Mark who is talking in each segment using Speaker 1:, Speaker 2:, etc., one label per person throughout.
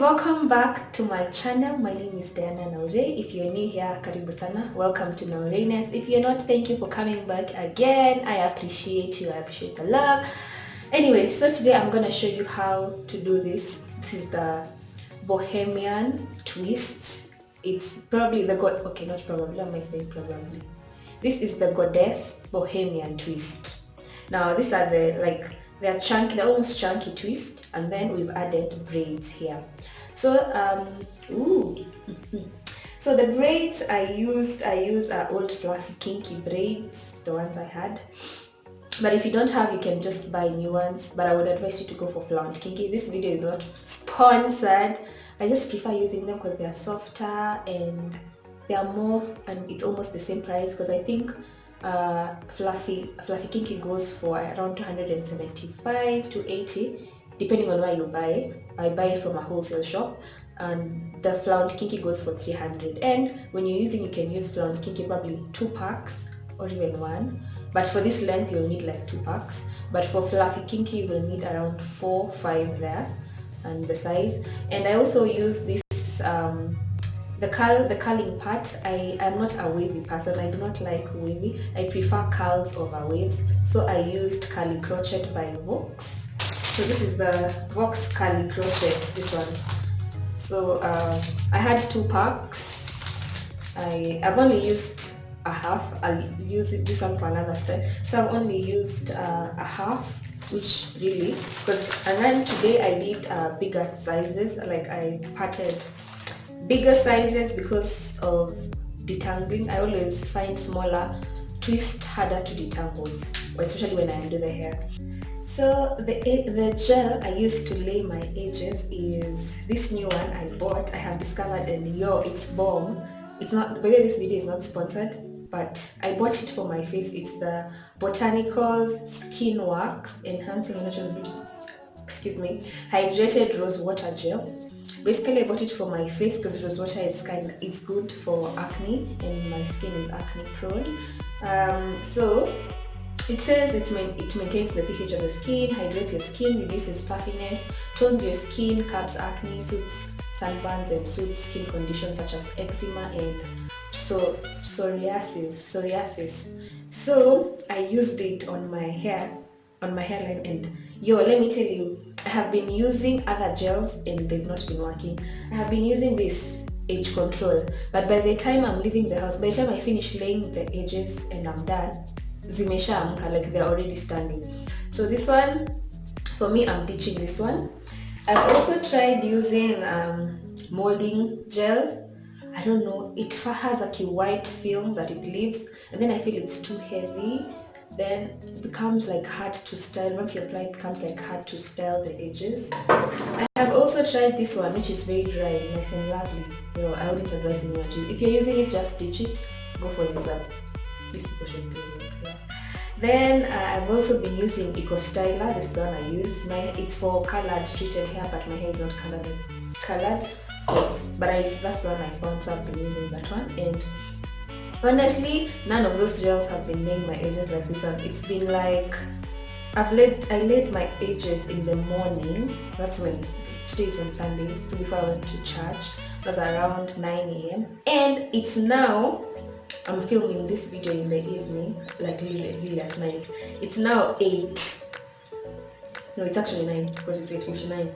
Speaker 1: welcome back to my channel. My name is Diana Naure. If you're new here, karibu sana. Welcome to Naureness. If you're not, thank you for coming back again. I appreciate you. I appreciate the love. Anyway, so today I'm gonna show you how to do this. This is the Bohemian twist. It's probably the not probably, I might say probably. This is the Goddess Bohemian twist. Now these are they're chunky, they're almost chunky twist, and then we've added braids here. So so the braids I use old fluffy kinky braids, the ones I had. But if you don't have, you can just buy new ones. But I would advise you to go for flaunt kinky. This video is not sponsored. I just prefer using them because they're softer and they are more, and it's almost the same price, because I think fluffy kinky goes for around 275 to 80 depending on where you buy it. I buy it from a wholesale shop, and the flaunt kinky goes for 300. And when you're using, you can use flaunt kinky probably 2 packs or even 1, but for this length you'll need like 2 packs. But for fluffy kinky you will need around 4-5 there, and the size. And I also use this the curling part. I'm not a wavy person. I do not like wavy. I prefer curls over waves. So I used curly crochet by Volks. So this is the Volks curly crochet, this one. So I had 2 packs. I've only used a half. I'll use this one for another step. So I've only used a half, which really, and then today I did bigger sizes. Like I parted bigger sizes because of detangling. I always find smaller twist harder to detangle, especially when I undo the hair. So the gel I used to lay my edges is this new one I bought. I have discovered, and it's bomb. It's not, by the way, this video is not sponsored, but I bought it for my face. It's the Botanicals Skin Wax Enhancing Hydrated Rose Water Gel. Basically, I bought it for my face because rose water is good for acne, and my skin is acne prone. So it says it maintains the pH of the skin, hydrates your skin, reduces puffiness, tones your skin, curbs acne, soothes sunburns, and soothes skin conditions such as eczema and psoriasis. So I used it on my hairline, and let me tell you, I have been using other gels and they've not been working. I have been using this edge control, but by the time I'm leaving the house, by the time I finish laying the edges and I'm done, zimesha amka, like they're already standing. So this one, for me, I'm ditching this one. I've also tried using molding gel. I don't know, it has like a white film that it leaves, and then I feel it's too heavy. Then it becomes like hard to style. Once you apply, it becomes like hard to style the edges. I have also tried this one, which is very dry, nice and lovely. I wouldn't advise anyone to. If you're using it, just ditch it. Go for this one. This people should do it. Yeah. Then I've also been using Eco Styler. This is the one I use. It's for colored treated hair, but my hair is not colored. But that's the one I found, so I've been using that one. And honestly, none of those gels have been laying my edges like this one. It's been like I laid my edges in the morning. That's when today is on Sunday, so before I went to church. That's around 9 a.m. And it's now, I'm filming this video in the evening, like really at night. It's now 8. No, it's actually 9 because it's 8:59.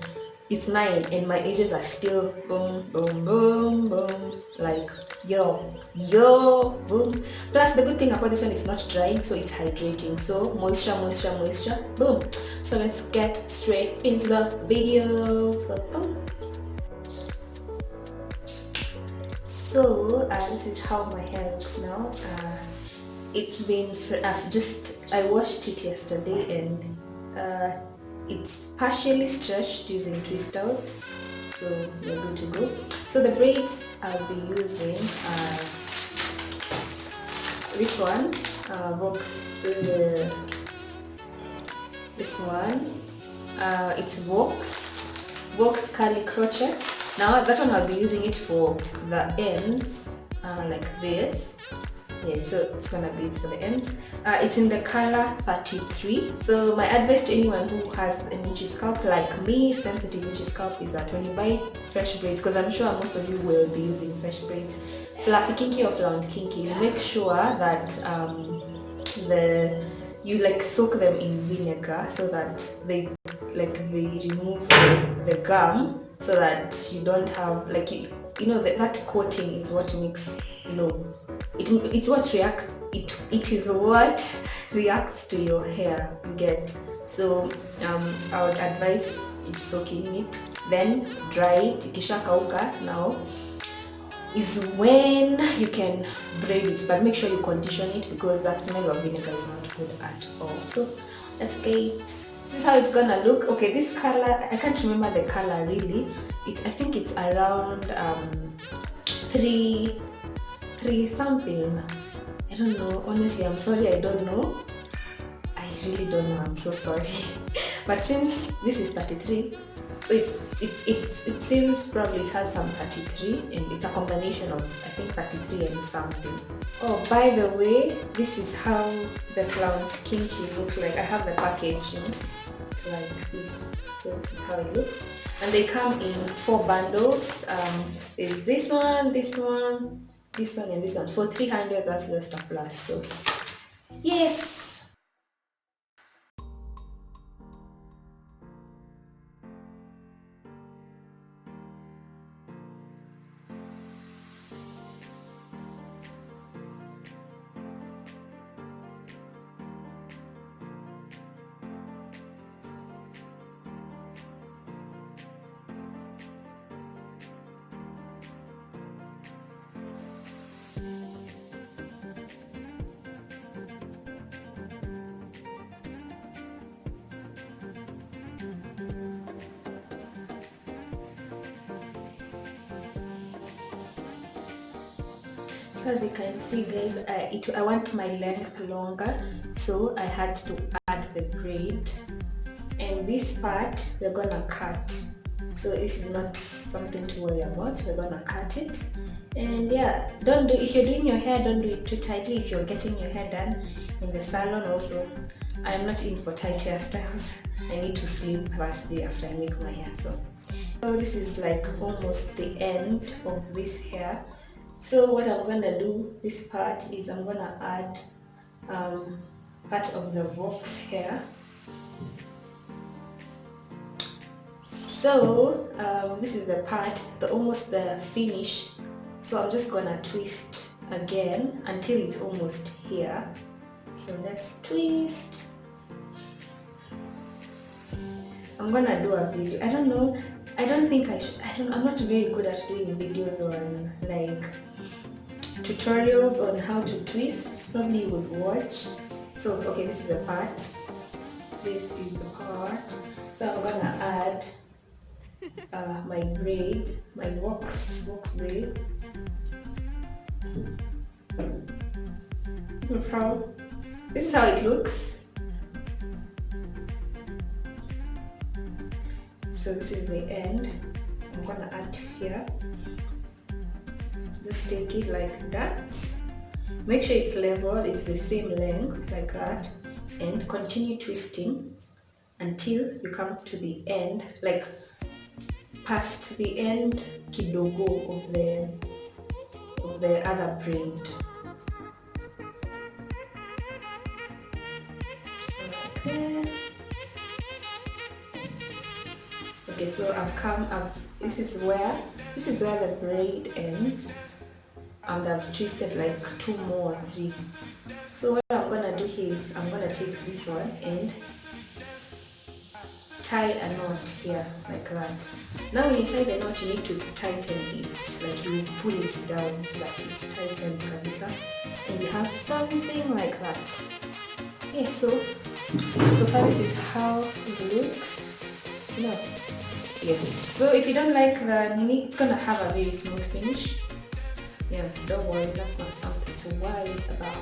Speaker 1: It's 9 and my edges are still boom, boom, boom, boom, like yo, boom. Plus the good thing about this one, it's not drying, so it's hydrating. So moisture, boom. So let's get straight into the video. So boom. So this is how my hair looks now. It's been, I washed it yesterday, and it's partially stretched using twist outs, so we're good to go. So the braids I'll be using are this one, this one, it's Volks curly crochet. Now that one I'll be using it for the ends, like this. Yeah, so it's gonna be for the ends. It's in the color 33. So my advice to anyone who has an itchy scalp like me, sensitive itchy scalp, is that when you buy fresh braids, because I'm sure most of you will be using fresh braids, fluffy kinky or flaunt kinky, you make sure that you like soak them in vinegar so that they remove the gum, so that you don't have like you know that coating is what makes, you know, it's what reacts, it is what reacts to your hair, you get. So I would advise you soaking it, then dry it. Ikisha kauka, now is when you can braid it, but make sure you condition it because that smell of vinegar is not good at all. So let's get, this is how it's gonna look. Okay, this color, I can't remember the color really. I think it's around 3 something. I don't know, honestly, I'm sorry, I don't know. I really don't know, I'm so sorry. But since this is 33, so it seems probably it has some 33, and it's a combination of I think 33 and something. Oh, by the way, this is how the flaunt kinky looks like. I have the packaging. It's like this. So this is how it looks. And they come in 4 bundles. There's this one, this one, this one, and this one. For 300, that's just a plus. So yes. So as you can see guys, I want my length longer, so I had to add the braid, and this part we're gonna cut. So this is not something to worry about, we're gonna cut it. And yeah, if you're doing your hair, don't do it too tightly. If you're getting your hair done in the salon also, I'm not in for tight hairstyles. I need to sleep that day after I make my hair. So this is like almost the end of this hair. So what I'm gonna do, this part is I'm gonna add part of the volks hair. So this is the part, almost the finish. So I'm just gonna twist again until it's almost here. So let's twist. I'm gonna do a video. I don't know. I don't think I should. I'm not very good at doing videos on like tutorials on how to twist. Probably you would watch. So okay, this is the part. This is the part. So I'm gonna add my braid, my volks braid. This is how it looks. So this is the end. I'm gonna add here. Just take it like that. Make sure it's level, it's the same length like that, and continue twisting until you come to the end, like past the end kidogo of the other braid. Okay, so this is where the braid ends, and I've twisted like 2 more, 3. So what I'm gonna do here is I'm gonna take this one and tie a knot here like that. Now when you tie the knot, you need to tighten it, like you pull it down so that it tightens kabisa, and you have something like that. Yeah, so far this is how it looks. Yes, so if you don't like the nini, it's gonna have a very smooth finish. Yeah, don't worry, that's not something to worry about.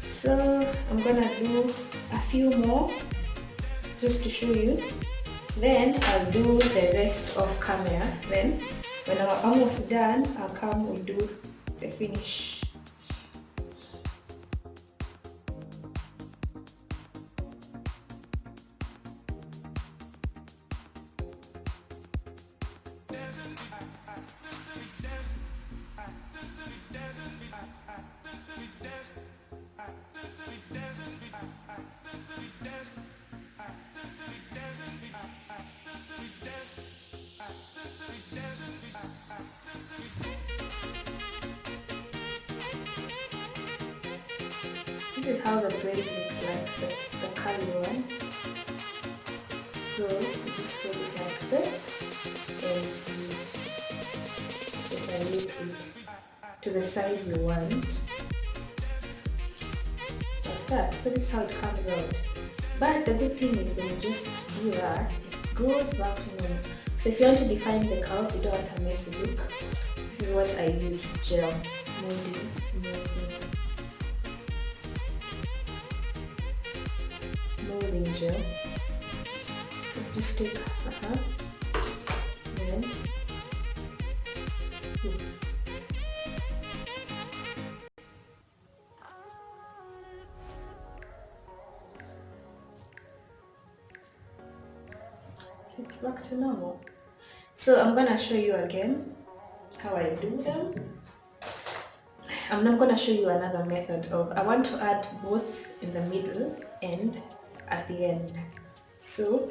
Speaker 1: So I'm gonna do a few more just to show you. Then I'll do the rest of camera. Then when I'm almost done, I'll come and do the finish. this is how the braid looks like, the curly one. So you just put it like that and separate it to the size you want. Like that. So this is how it comes out. But the good thing is when you just do that, it grows back to normal. So if you want to define the curls, you don't want a messy look, this is what I use: gel, molding gel. So just take then so it's back to normal. So I'm gonna show you again how I do them. I'm not gonna show you another method of, I want to add both in the middle and at the end. So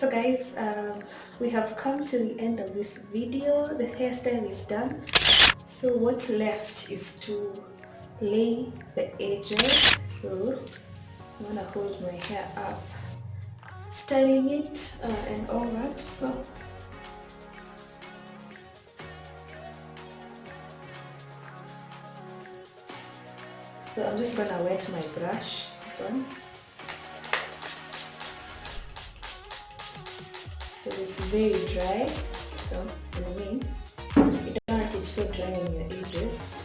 Speaker 1: So guys, we have come to the end of this video. The hairstyle is done. So what's left is to lay the edges. So I'm gonna hold my hair up, styling it and all that. So I'm just gonna wet my brush, this one. Because it's very dry, so I mean, you don't want it so dry on your edges.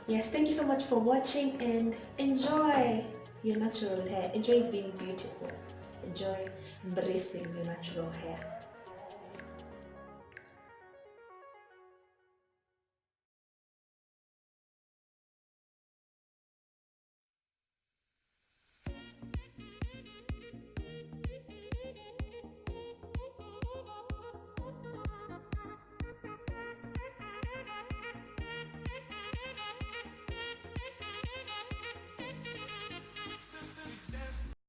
Speaker 1: Yes, thank you so much for watching and enjoy your natural hair. Enjoy being beautiful. Enjoy embracing your natural hair.